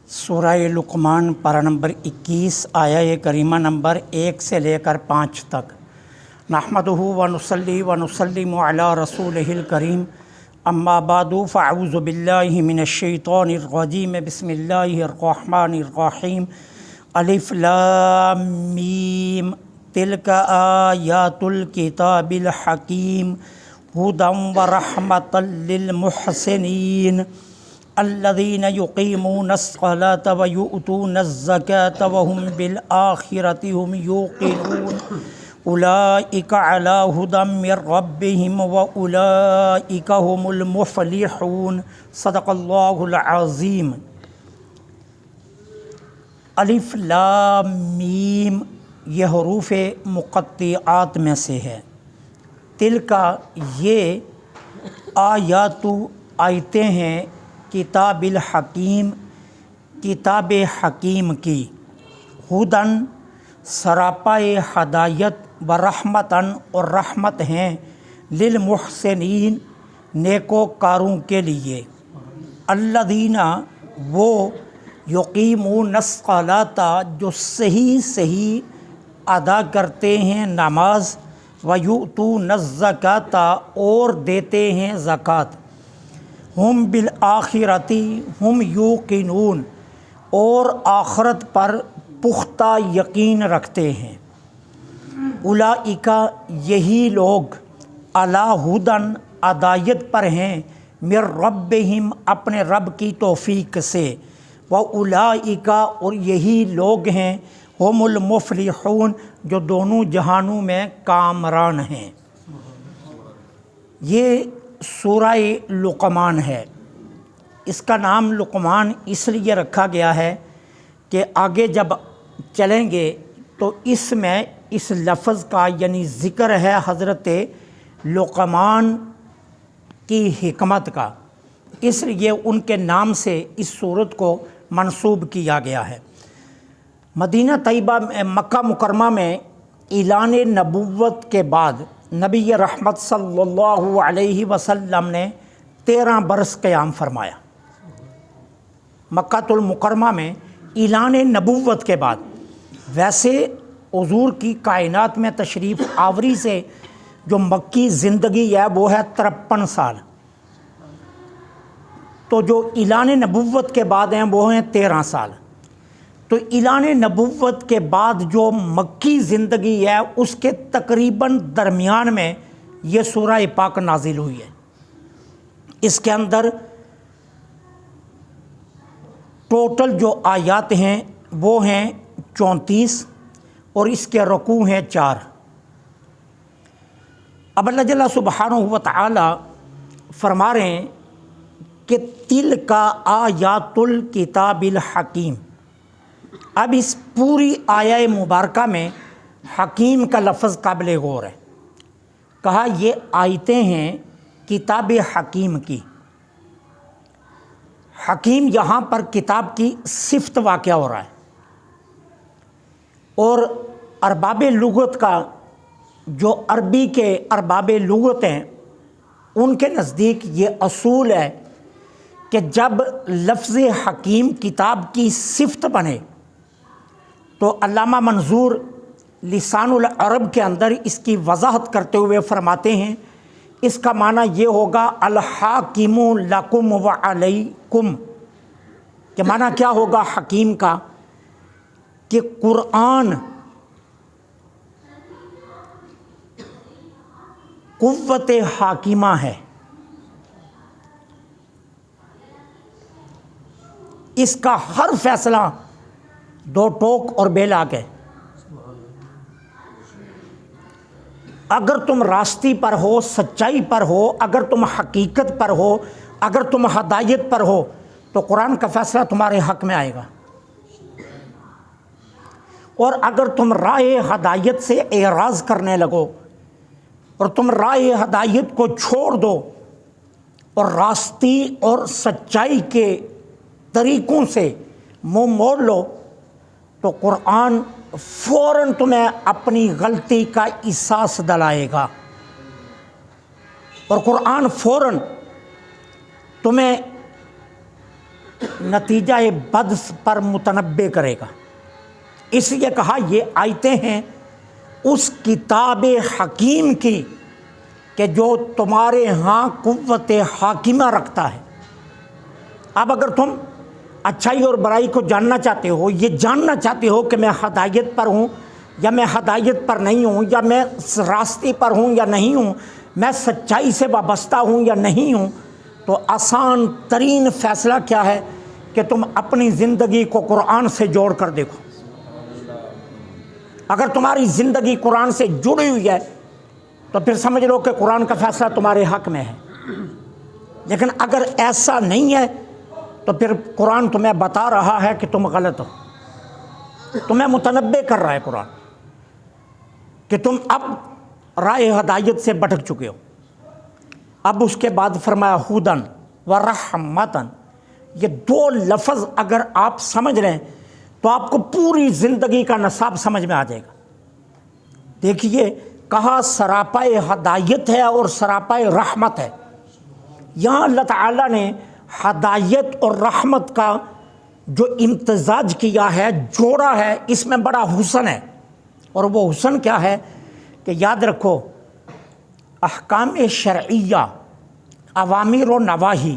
سورہ لقمان پارہ نمبر 21 آیہ کریمہ نمبر 1 سے لے کر 5 تک۔ نحمدہ ونصلی ونسلم علی رسولہ الکریم، اما بعد فاعوذ باللہ من الشیطان الرجیم، بسم اللہ الرحمن الرحیم۔ الف لام میم، تلک آیات الکتاب الحکیم، ھدی ورحمۃ للمحسنین الذین یقیمون الصلاۃ ویؤتون الزکاۃ وہم بالآخرۃ ہم یوقنون اولئک علی ھدی من ربہم واولئک ھم المفلحون۔ صدق اللہ العظیم۔ الف لام میم یہ حروف مقطعات میں سے ہے۔ تلکا یہ آیتیں ہیں کتاب الحکیم، کتاب حکیم کی، ھدن سراپا ہدایت، ورحمتاً اور رحمت ہیں، للمحسنین نیکوکاروں کے لیے، الذین وہ یقیمون الصلاۃ جو صحیح ادا کرتے ہیں نماز، ویؤتون الزکاۃ اور دیتے ہیں زکوٰۃ، ہم بالآخرۃ ہم یوقنون اور آخرت پر پختہ یقین رکھتے ہیں، اولئک یہی لوگ، علی ھدی ہدایت پر ہیں، من ربہم اپنے رب کی توفیق سے، واولئک اور یہی لوگ ہیں، ہم المفلحون جو دونوں جہانوں میں کامران ہیں۔ یہ سورہ لقمان ہے۔ اس کا نام لقمان اس لیے رکھا گیا ہے کہ آگے جب چلیں گے تو اس میں اس لفظ کا یعنی ذکر ہے حضرت لقمان کی حکمت کا، اس لیے ان کے نام سے اس سورت کو منسوب کیا گیا ہے۔ مدینہ طیبہ مکہ مکرمہ میں اعلان نبوت کے بعد نبی رحمت صلی اللہ علیہ وسلم نے 13 برس قیام فرمایا۔ مکہ المکرمہ میں اعلان نبوت کے بعد، ویسے حضور کی کائنات میں تشریف آوری سے جو مکی زندگی ہے وہ ہے 53 سال، تو جو اعلان نبوت کے بعد ہیں وہ ہیں 13 سال۔ تو اعلان نبوت کے بعد جو مکی زندگی ہے اس کے تقریباً درمیان میں یہ سورہ پاک نازل ہوئی ہے۔ اس کے اندر ٹوٹل جو آیات ہیں وہ ہیں 34 اور اس کے رکوع ہیں 4۔ اب اللہ جل سبحانہ و تعالی فرما رہے ہیں کہ تلک آیات الکتاب الحکیم۔ اب اس پوری آیہ مبارکہ میں حکیم کا لفظ قابل غور ہے۔ کہا یہ آیتیں ہیں کتاب حکیم کی۔ حکیم یہاں پر کتاب کی صفت واقع ہو رہا ہے، اور ارباب لغت کا جو عربی کے ارباب لغت ہیں ان کے نزدیک یہ اصول ہے کہ جب لفظ حکیم کتاب کی صفت بنے تو علامہ منظور لسان العرب کے اندر اس کی وضاحت کرتے ہوئے فرماتے ہیں اس کا معنی یہ ہوگا الحاکم لکم وعلیکم، کہ معنی کیا ہوگا حکیم کا کہ قرآن قوت حاکمہ ہے، اس کا ہر فیصلہ دو ٹوک اور بے لاگ ہے۔ اگر تم راستی پر ہو، سچائی پر ہو، اگر تم حقیقت پر ہو، اگر تم ہدایت پر ہو تو قرآن کا فیصلہ تمہارے حق میں آئے گا، اور اگر تم راہ ہدایت سے اعراض کرنے لگو اور تم راہ ہدایت کو چھوڑ دو اور راستی اور سچائی کے طریقوں سے منہ موڑ لو تو قرآن فوراً تمہیں اپنی غلطی کا احساس دلائے گا، اور قرآن فوراً تمہیں نتیجہ بد پر متنبع کرے گا۔ اس لیے کہا یہ آیتیں ہیں اس کتاب حکیم کی کہ جو تمہارے ہاں قوت حاکمہ رکھتا ہے۔ اب اگر تم اچھائی اور برائی کو جاننا چاہتے ہو، یہ جاننا چاہتے ہو کہ میں ہدایت پر ہوں یا میں ہدایت پر نہیں ہوں، یا میں راستے پر ہوں یا نہیں ہوں، میں سچائی سے وابستہ ہوں یا نہیں ہوں، تو آسان ترین فیصلہ کیا ہے کہ تم اپنی زندگی کو قرآن سے جوڑ کر دیکھو۔ اگر تمہاری زندگی قرآن سے جڑی ہوئی ہے تو پھر سمجھ لو کہ قرآن کا فیصلہ تمہارے حق میں ہے۔ لیکن اگر ایسا نہیں ہے تو پھر قرآن تمہیں بتا رہا ہے کہ تم غلط ہو، تمہیں متنبع کر رہا ہے قرآن کہ تم اب راہ ہدایت سے بھٹک چکے ہو۔ اب اس کے بعد فرمایا ہدن و رحمتن، یہ دو لفظ اگر آپ سمجھ لیں تو آپ کو پوری زندگی کا نصاب سمجھ میں آ جائے گا۔ دیکھیے کہا سراپائے ہدایت ہے اور سراپائے رحمت ہے۔ یہاں اللہ تعالیٰ نے ہدایت اور رحمت کا جو امتزاج کیا ہے، جوڑا ہے، اس میں بڑا حسن ہے۔ اور وہ حسن کیا ہے کہ یاد رکھو احکام شرعیہ، اوامر و نواہی،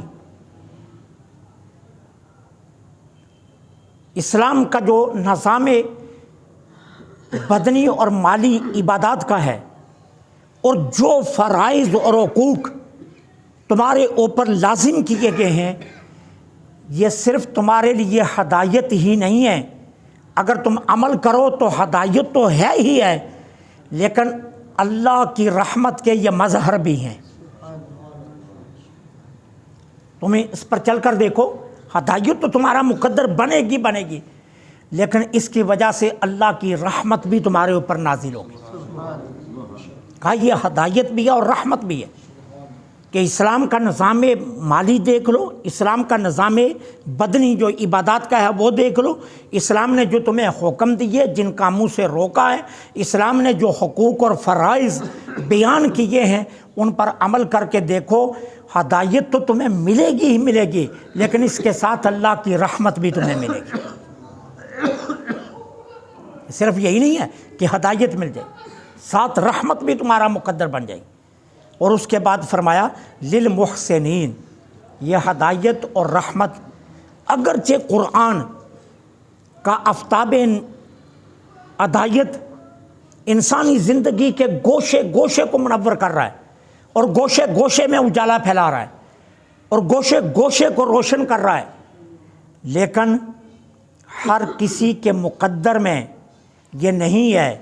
اسلام کا جو نظام بدنی اور مالی عبادات کا ہے، اور جو فرائض اور حقوق تمہارے اوپر لازم کیے گئے ہیں، یہ صرف تمہارے لیے ہدایت ہی نہیں ہے، اگر تم عمل کرو تو ہدایت تو ہے ہی ہے، لیکن اللہ کی رحمت کے یہ مظہر بھی ہیں۔ تمہیں اس پر چل کر دیکھو، ہدایت تو تمہارا مقدر بنے گی، لیکن اس کی وجہ سے اللہ کی رحمت بھی تمہارے اوپر نازل ہوگی۔ کہا یہ ہدایت بھی ہے اور رحمت بھی ہے کہ اسلام کا نظام مالی دیکھ لو، اسلام کا نظام بدنی جو عبادات کا ہے وہ دیکھ لو، اسلام نے جو تمہیں حکم دیے، جن کاموں سے روکا ہے، اسلام نے جو حقوق اور فرائض بیان کیے ہیں، ان پر عمل کر کے دیکھو، ہدایت تو تمہیں ملے گی ہی ملے گی، لیکن اس کے ساتھ اللہ کی رحمت بھی تمہیں ملے گی۔ صرف یہی نہیں ہے کہ ہدایت مل جائے، ساتھ رحمت بھی تمہارا مقدر بن جائے گی۔ اور اس کے بعد فرمایا للمحسنین، یہ ہدایت اور رحمت اگرچہ قرآن کا آفتاب ہدایت انسانی زندگی کے گوشے گوشے کو منور کر رہا ہے، اور گوشے گوشے میں اجالا پھیلا رہا ہے، اور گوشے گوشے کو روشن کر رہا ہے، لیکن ہر کسی کے مقدر میں یہ نہیں ہے۔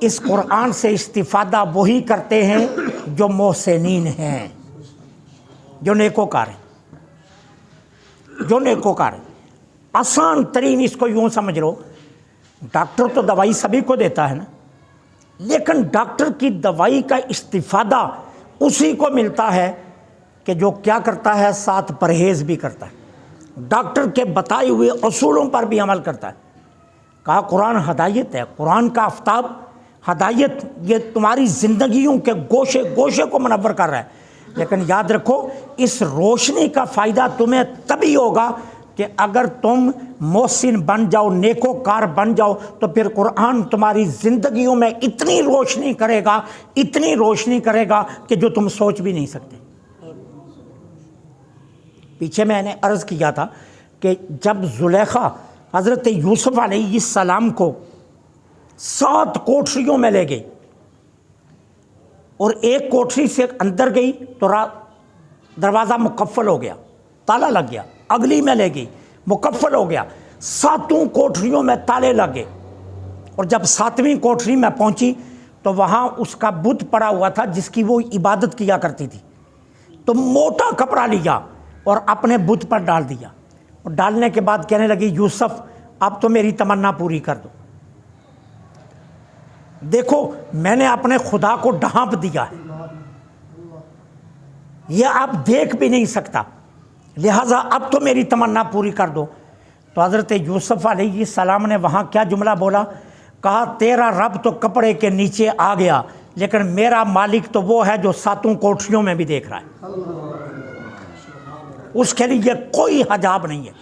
اس قرآن سے استفادہ وہی کرتے ہیں جو محسنین ہیں، جو نیکوکار ہیں، جو نیکوکار ہیں۔ آسان ترین اس کو یوں سمجھ لو، ڈاکٹر تو دوائی سبھی کو دیتا ہے نا، لیکن ڈاکٹر کی دوائی کا استفادہ اسی کو ملتا ہے کہ جو کیا کرتا ہے، ساتھ پرہیز بھی کرتا ہے، ڈاکٹر کے بتائے ہوئے اصولوں پر بھی عمل کرتا ہے۔ کہا قرآن ہدایت ہے، قرآن کا آفتاب ہدایت یہ تمہاری زندگیوں کے گوشے گوشے کو منور کر رہا ہے، لیکن یاد رکھو اس روشنی کا فائدہ تمہیں تبھی ہوگا کہ اگر تم محسن بن جاؤ، نیکوکار بن جاؤ، تو پھر قرآن تمہاری زندگیوں میں اتنی روشنی کرے گا، اتنی روشنی کرے گا کہ جو تم سوچ بھی نہیں سکتے۔ پیچھے میں نے عرض کیا تھا کہ جب زلیخا حضرت یوسف علیہ السلام کو 7 کوٹریوں میں لے گئی، اور ایک کوٹری سے اندر گئی تو دروازہ مقفل ہو گیا، تالا لگ گیا، اگلی میں لے گئی، مقفل ہو گیا، 7 کوٹریوں میں تالے لگے، اور جب 7ویں کوٹری میں پہنچی تو وہاں اس کا بت پڑا ہوا تھا جس کی وہ عبادت کیا کرتی تھی، تو موٹا کپڑا لیا اور اپنے بت پر ڈال دیا، اور ڈالنے کے بعد کہنے لگی یوسف اب تو میری تمنا پوری کر دو، دیکھو میں نے اپنے خدا کو ڈھانپ دیا ہے، یہ آپ دیکھ بھی نہیں سکتا، لہٰذا اب تو میری تمنا پوری کر دو۔ تو حضرت یوسف علیہ السلام نے وہاں کیا جملہ بولا؟ کہا تیرا رب تو کپڑے کے نیچے آ گیا، لیکن میرا مالک تو وہ ہے جو 7 کوٹریوں میں بھی دیکھ رہا ہے، اس کے لیے کوئی حجاب نہیں ہے۔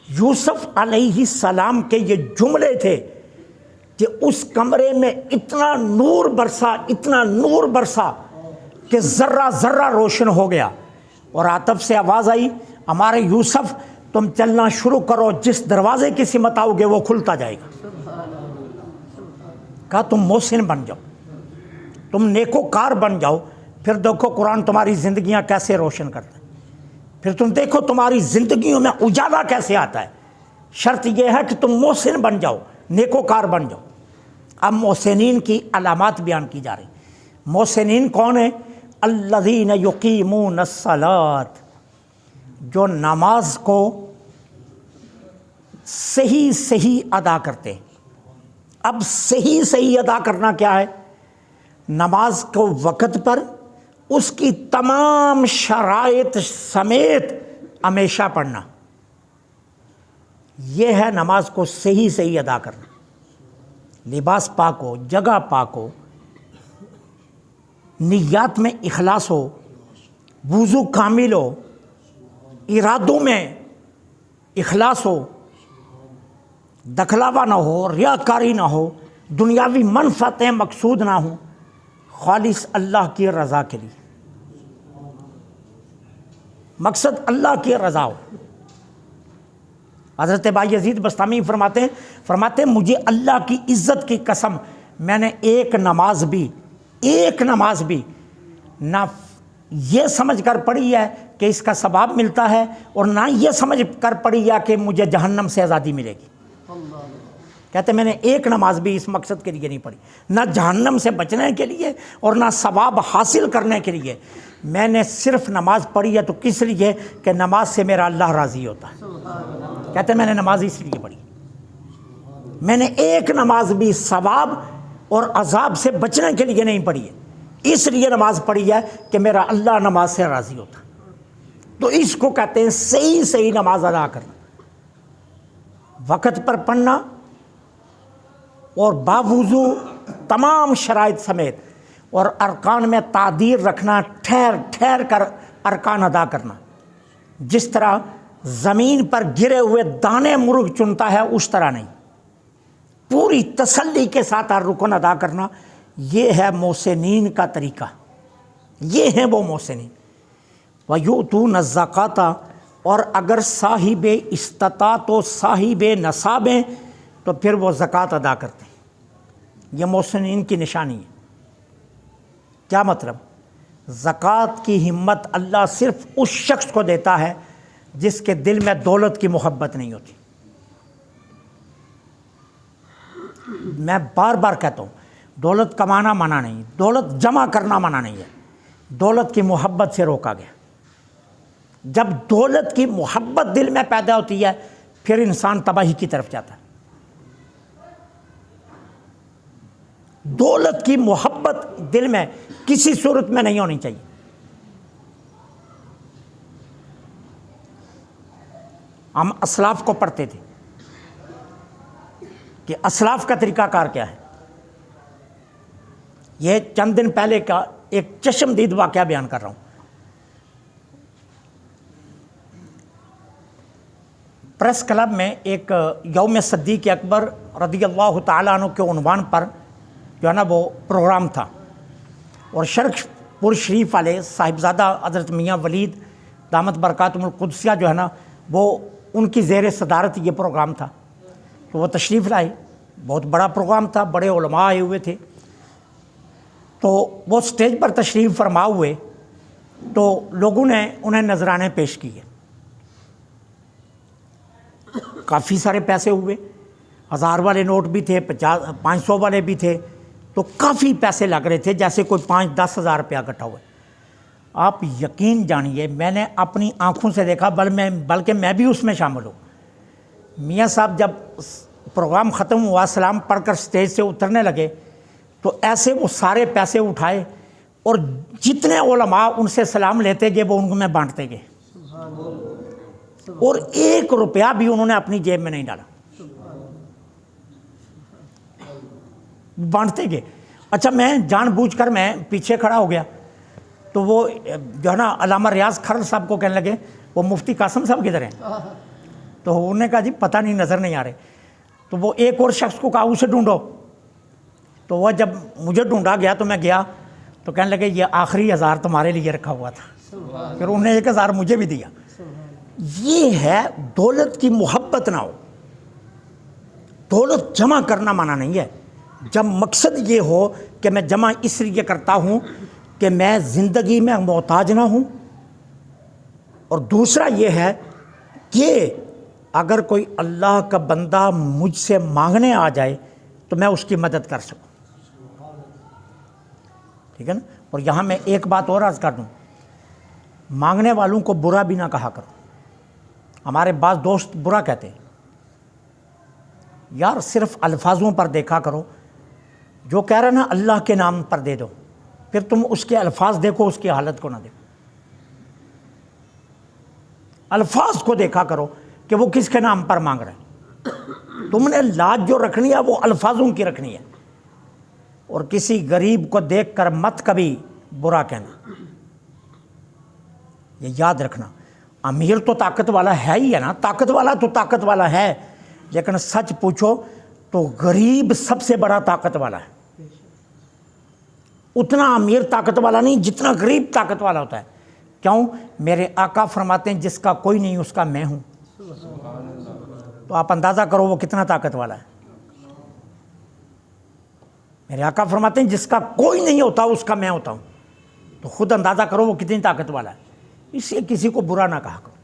یوسف علیہ السلام کے یہ جملے تھے کہ اس کمرے میں اتنا نور برسا کہ ذرہ ذرہ روشن ہو گیا، اور آتف سے آواز آئی، ہمارے یوسف تم چلنا شروع کرو، جس دروازے کی سمت آؤ گے وہ کھلتا جائے گا۔ کہا تم محسن بن جاؤ، تم نیکوکار بن جاؤ، پھر دیکھو قرآن تمہاری زندگیاں کیسے روشن کرتا ہے، پھر تم دیکھو تمہاری زندگیوں میں اجالا کیسے آتا ہے۔ شرط یہ ہے کہ تم محسن بن جاؤ، نیکوکار بن جاؤ۔ اب محسنین کی علامات بیان کی جا رہی۔ محسنین کون ہیں؟ الذین یقیمون الصلاۃ، جو نماز کو صحیح ادا کرتے ہیں۔ اب صحیح ادا کرنا کیا ہے؟ نماز کو وقت پر، اس کی تمام شرائط سمیت ہمیشہ پڑھنا، یہ ہے نماز کو صحیح ادا کرنا۔ لباس پاک ہو، جگہ پاک ہو، نیات میں اخلاص ہو، وضو کامل ہو، ارادوں میں اخلاص ہو، دکھلاوا نہ ہو، ریاکاری نہ ہو، دنیاوی منفعتیں مقصود نہ ہوں، خالص اللہ کی رضا کے لیے، مقصد اللہ کی رضا ہو۔ حضرت بایزید بستامی فرماتے ہیں مجھے اللہ کی عزت کی قسم، میں نے ایک نماز بھی نہ یہ سمجھ کر پڑھی ہے کہ اس کا ثواب ملتا ہے، اور نہ یہ سمجھ کر پڑھی ہے کہ مجھے جہنم سے آزادی ملے گی۔ کہتے ہیں میں نے ایک نماز بھی اس مقصد کے لیے نہیں پڑھی، نہ جہنم سے بچنے کے لیے اور نہ ثواب حاصل کرنے کے لیے۔ میں نے صرف نماز پڑھی ہے تو کس لیے کہ نماز سے میرا اللہ راضی ہوتا ہے۔ کہتے ہیں میں نے نماز اس لیے پڑھی، میں نے ایک نماز بھی ثواب اور عذاب سے بچنے کے لیے نہیں پڑھی ہے، اس لیے نماز پڑھی ہے کہ میرا اللہ نماز سے راضی ہوتا ہے۔ تو اس کو کہتے ہیں صحیح نماز ادا کرنا، وقت پر پڑھنا، اور باوضو تمام شرائط سمیت، اور ارکان میں تعدیر رکھنا، ٹھہر کر ارکان ادا کرنا۔ جس طرح زمین پر گرے ہوئے دانے مرغ چنتا ہے اس طرح نہیں، پوری تسلی کے ساتھ ہر رکن ادا کرنا۔ یہ ہے محسنین کا طریقہ، یہ ہیں وہ محسنین۔ وَيُؤْتُونَ الزَّكَاةَ، اور اگر صاحب استطاعت و صاحب نصاب ہیں تو پھر وہ زکوٰۃ ادا کرتے ہیں۔ یہ محسنین کی نشانی ہے۔ کیا مطلب؟ زکوٰۃ کی ہمت اللہ صرف اس شخص کو دیتا ہے جس کے دل میں دولت کی محبت نہیں ہوتی۔ میں بار بار کہتا ہوں، دولت کمانا منع نہیں، دولت جمع کرنا منع نہیں ہے، دولت کی محبت سے روکا گیا۔ جب دولت کی محبت دل میں پیدا ہوتی ہے پھر انسان تباہی کی طرف جاتا ہے۔ دولت کی محبت دل میں کسی صورت میں نہیں ہونی چاہیے۔ ہم اسلاف کو پڑھتے تھے کہ اسلاف کا طریقہ کار کیا ہے۔ یہ چند دن پہلے کا ایک چشمدید واقعہ بیان کر رہا ہوں۔ پریس کلب میں ایک یوم صدیق اکبر رضی اللہ تعالیٰ عنہ کے عنوان پر جو ہے نا وہ پروگرام تھا، اور شرق پور شریف والے صاحبزادہ حضرت میاں ولید دامت برکاتہم القدسیہ جو ہے نا وہ ان کی زیر صدارت یہ پروگرام تھا، تو وہ تشریف لائے۔ بہت بڑا پروگرام تھا، بڑے علماء آئے ہوئے تھے، تو وہ سٹیج پر تشریف فرما ہوئے تو لوگوں نے انہیں نذرانے پیش کیے۔ کافی سارے پیسے ہوئے، 1000 والے نوٹ بھی تھے، 500 والے بھی تھے، تو کافی پیسے لگ رہے تھے، جیسے کوئی 5-10 ہزار روپیہ اکٹھا ہوا ہے۔ آپ یقین جانیے میں نے اپنی آنکھوں سے دیکھا، بلکہ میں بھی اس میں شامل ہوں۔ میاں صاحب جب پروگرام ختم ہوا، سلام پڑھ کر سٹیج سے اترنے لگے تو ایسے وہ سارے پیسے اٹھائے اور جتنے علماء ان سے سلام لیتے گئے وہ ان میں بانٹتے گئے، اور 1 روپیہ بھی انہوں نے اپنی جیب میں نہیں ڈالا، بانٹتے گئے۔ اچھا میں جان بوجھ کر میں پیچھے کھڑا ہو گیا، تو وہ جو ہے نا علامہ ریاض کھرر صاحب کو کہنے لگے وہ مفتی قاسم صاحب کدھر ہیں؟ تو انہوں نے کہا جی پتہ نہیں، نظر نہیں آ رہے. تو وہ ایک اور شخص کو کہا اسے ڈھونڈو. تو وہ جب مجھے ڈھونڈا گیا تو میں گیا تو کہنے لگے یہ آخری 1000 تمہارے لیے رکھا ہوا تھا. پھر انہوں نے 1000 مجھے بھی دیا. یہ ہے دولت کی محبت نہ ہو. دولت جمع کرنا منع نہیں ہے، جب مقصد یہ ہو کہ میں جمع اس لیے کرتا ہوں کہ میں زندگی میں محتاج نہ ہوں، اور دوسرا یہ ہے کہ اگر کوئی اللہ کا بندہ مجھ سے مانگنے آ جائے تو میں اس کی مدد کر سکوں. ٹھیک ہے نا. اور یہاں میں ایک بات اور عرض کر دوں، مانگنے والوں کو برا بھی نہ کہا کرو. ہمارے بعض دوست برا کہتے ہیں، یار صرف الفاظوں پر دیکھا کرو، جو کہہ رہا نا اللہ کے نام پر دے دو، پھر تم اس کے الفاظ دیکھو، اس کی حالت کو نہ دیکھو. الفاظ کو دیکھا کرو کہ وہ کس کے نام پر مانگ رہے ہیں. تم نے لاج جو رکھنی ہے وہ الفاظوں کی رکھنی ہے، اور کسی غریب کو دیکھ کر مت کبھی برا کہنا. یہ یاد رکھنا. امیر تو طاقت والا ہے ہی ہے نا، طاقت والا تو طاقت والا ہے، لیکن سچ پوچھو تو غریب سب سے بڑا طاقت والا ہے. اتنا امیر طاقت والا نہیں جتنا غریب طاقت والا ہوتا ہے. کیوں؟ میرے آقا فرماتے ہیں جس کا کوئی نہیں اس کا میں ہوں. تو آپ اندازہ کرو وہ کتنا طاقت والا ہے. میرے آقا فرماتے ہیں جس کا کوئی نہیں ہوتا اس کا میں ہوتا ہوں. تو خود اندازہ کرو وہ کتنی طاقت والا ہے. اس لیے کسی کو برا نہ کہا کرو.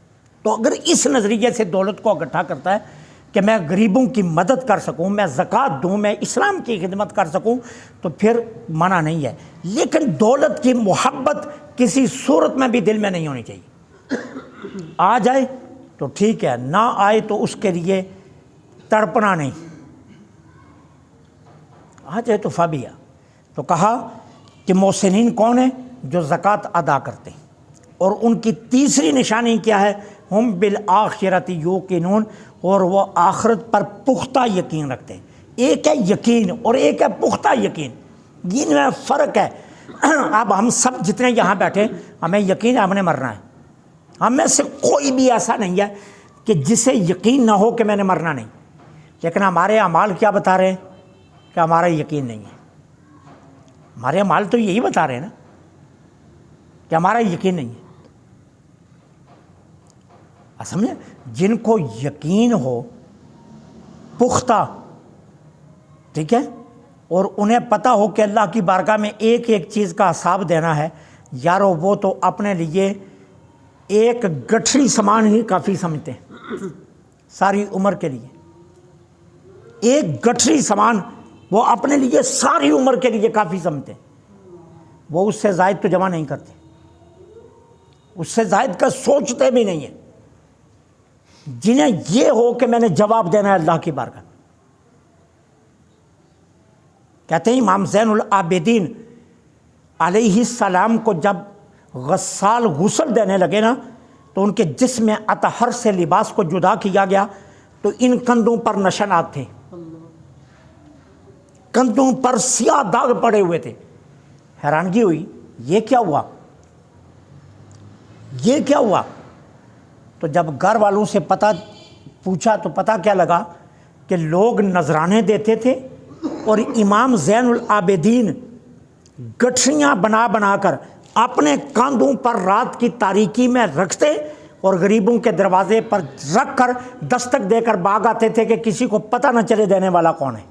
تو اگر اس نظریے سے دولت کو اکٹھا کرتا ہے کہ میں غریبوں کی مدد کر سکوں، میں زکوٰۃ دوں، میں اسلام کی خدمت کر سکوں، تو پھر منع نہیں ہے. لیکن دولت کی محبت کسی صورت میں بھی دل میں نہیں ہونی چاہیے. آ جائے تو ٹھیک ہے، نہ آئے تو اس کے لیے تڑپنا نہیں. آ جائے تو فابیا. تو کہا کہ محسنین کون ہیں؟ جو زکوٰۃ ادا کرتے ہیں. اور ان کی تیسری نشانی کیا ہے؟ ہم بالآخرۃ یوقنون، اور وہ آخرت پر پختہ یقین رکھتے ہیں. ایک ہے یقین اور ایک ہے پختہ یقین، ان میں فرق ہے. اب ہم سب جتنے یہاں بیٹھے ہمیں یقین ہے ہم نے مرنا ہے. ہم میں سے کوئی بھی ایسا نہیں ہے کہ جسے یقین نہ ہو کہ میں نے مرنا نہیں. لیکن ہمارے اعمال کیا بتا رہے ہیں؟ کہ ہمارا یقین نہیں ہے. ہمارے اعمال تو یہی بتا رہے ہیں نا کہ ہمارا یقین نہیں ہے. سمجھے؟ جن کو یقین ہو پختہ، ٹھیک ہے، اور انہیں پتہ ہو کہ اللہ کی بارگاہ میں ایک ایک چیز کا حساب دینا ہے، یارو وہ تو اپنے لیے ایک گٹھڑی سامان ہی کافی سمجھتے ہیں ساری عمر کے لیے. ایک گٹھڑی سامان وہ اپنے لیے ساری عمر کے لیے کافی سمجھتے ہیں. وہ اس سے زائد تو جمع نہیں کرتے، اس سے زائد کا سوچتے بھی نہیں ہیں. جنہیں یہ ہو کہ میں نے جواب دینا ہے اللہ کی بارگاہ. کہتے ہیں امام زین العابدین علیہ السلام کو جب غسال غسل دینے لگے نا تو ان کے جسم میں اطہر سے لباس کو جدا کیا گیا تو ان کندھوں پر نشانات تھے، کندھوں پر سیاہ داغ پڑے ہوئے تھے. حیرانگی ہوئی یہ کیا ہوا، یہ کیا ہوا. تو جب گھر والوں سے پتہ پوچھا تو پتہ کیا لگا کہ لوگ نذرانے دیتے تھے اور امام زین العابدین گٹھڑیاں بنا بنا کر اپنے کاندھوں پر رات کی تاریکی میں رکھتے اور غریبوں کے دروازے پر رکھ کر دستک دے کر بھاگ آتے تھے کہ کسی کو پتہ نہ چلے دینے والا کون ہے.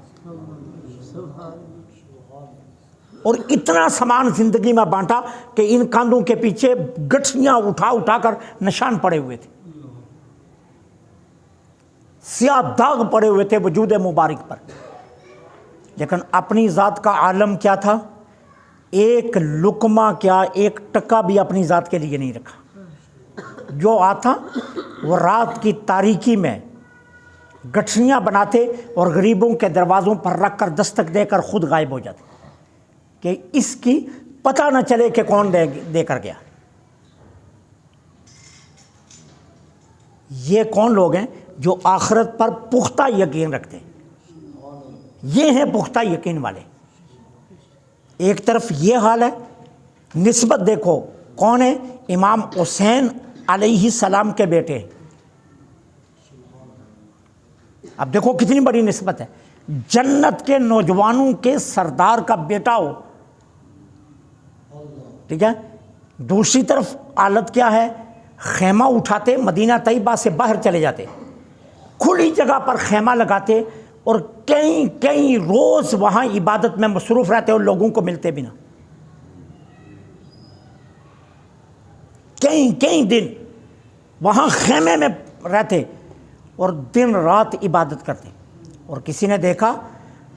اور اتنا سامان زندگی میں بانٹا کہ ان کاندھوں کے پیچھے گٹھڑیاں اٹھا اٹھا کر نشان پڑے ہوئے تھے، سیاہ داغ پڑے ہوئے تھے وجود مبارک پر. لیکن اپنی ذات کا عالم کیا تھا؟ ایک لقمہ کیا، ایک ٹکا بھی اپنی ذات کے لیے نہیں رکھا. جو آتا وہ رات کی تاریکی میں گٹھڑیاں بناتے اور غریبوں کے دروازوں پر رکھ کر دستک دے کر خود غائب ہو جاتے کہ اس کی پتہ نہ چلے کہ کون دے کر گیا. یہ کون لوگ ہیں؟ جو آخرت پر پختہ یقین رکھتے ہیں. یہ ہیں پختہ یقین والے. ایک طرف یہ حال ہے، نسبت دیکھو کون ہے؟ امام حسین علیہ السلام کے بیٹے. اب دیکھو کتنی بڑی نسبت ہے، جنت کے نوجوانوں کے سردار کا بیٹا ہو، ٹھیک ہے۔ دوسری طرف حالت کیا ہے، خیمہ اٹھاتے مدینہ طیبہ سے باہر چلے جاتے، کھلی جگہ پر خیمہ لگاتے اور کئی روز وہاں عبادت میں مصروف رہتے اور لوگوں کو ملتے بھی نہ، کئی دن وہاں خیمے میں رہتے اور دن رات عبادت کرتے۔ اور کسی نے دیکھا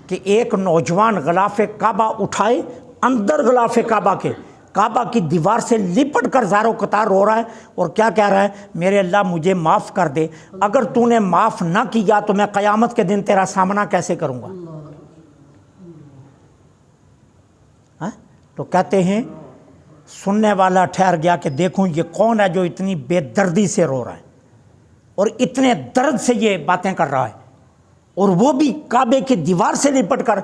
کہ ایک نوجوان غلاف کعبہ اٹھائے، اندر غلاف کعبہ کی دیوار سے لپٹ کر زاروں قطار رو رہا ہے اور کیا کہہ رہا ہے، میرے اللہ مجھے معاف کر دے، اگر تو نے معاف نہ کیا تو میں قیامت کے دن تیرا سامنا کیسے کروں گا۔ تو کہتے ہیں سننے والا ٹھہر گیا کہ دیکھوں یہ کون ہے جو اتنی بے دردی سے رو رہا ہے اور اتنے درد سے یہ باتیں کر رہا ہے، اور وہ بھی کعبے کی دیوار سے لپٹ کر۔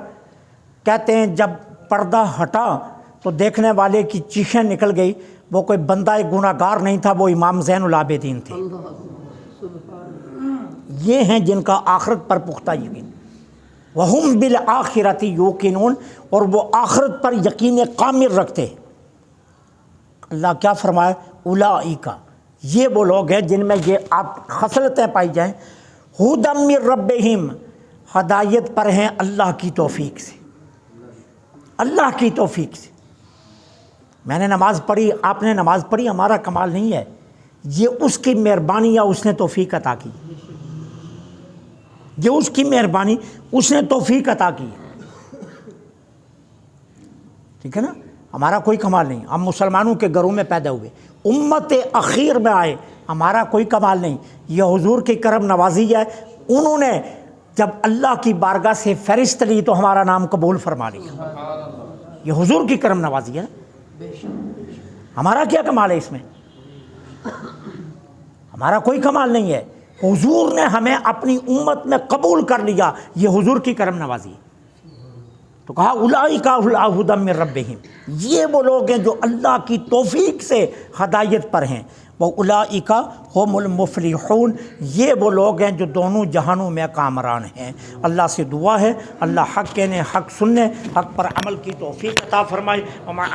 کہتے ہیں جب پردہ ہٹا تو دیکھنے والے کی چیخیں نکل گئی، وہ کوئی بندہ گناہ گار نہیں تھا، وہ امام زین العابدین تھے۔ یہ ہیں جن کا آخرت پر پختہ یقین، وَهُمْ بِالْآخِرَةِ يُوقِنُونَ، اور وہ آخرت پر یقین کامل رکھتے ہیں۔ اللہ کیا فرمائے، اولئک، یہ وہ لوگ ہیں جن میں یہ آپ خصلتیں پائی جائیں، ھدی من ربہم، ہدایت پر ہیں اللہ کی توفیق سے، اللہ کی توفیق سے۔ میں نے نماز پڑھی، آپ نے نماز پڑھی، ہمارا کمال نہیں ہے، یہ اس کی مہربانی یا اس نے توفیق عطا کی، یہ اس کی مہربانی، اس نے توفیق عطا کی، ٹھیک ہے نا۔ ہمارا کوئی کمال نہیں، ہم مسلمانوں کے گھروں میں پیدا ہوئے، امت اخیر میں آئے، ہمارا کوئی کمال نہیں، یہ حضور کی کرم نوازی ہے۔ انہوں نے جب اللہ کی بارگاہ سے فہرست لی تو ہمارا نام قبول فرما لیا، یہ حضور کی کرم نوازی ہے۔ ہمارا کیا کمال ہے اس میں، ہمارا کوئی کمال نہیں ہے، حضور نے ہمیں اپنی امت میں قبول کر لیا، یہ حضور کی کرم نوازی ہے۔ تو کہا اولئک ھدی من ربہم، یہ وہ لوگ ہیں جو اللہ کی توفیق سے ہدایت پر ہیں، وَأُولَئِکَ هُمُ الْمُفْلِحُونَ، یہ وہ لوگ ہیں جو دونوں جہانوں میں کامران ہیں۔ اللہ سے دعا ہے اللہ حق کہنے، حق سننے، حق پر عمل کی توفیق عطا فرمائے۔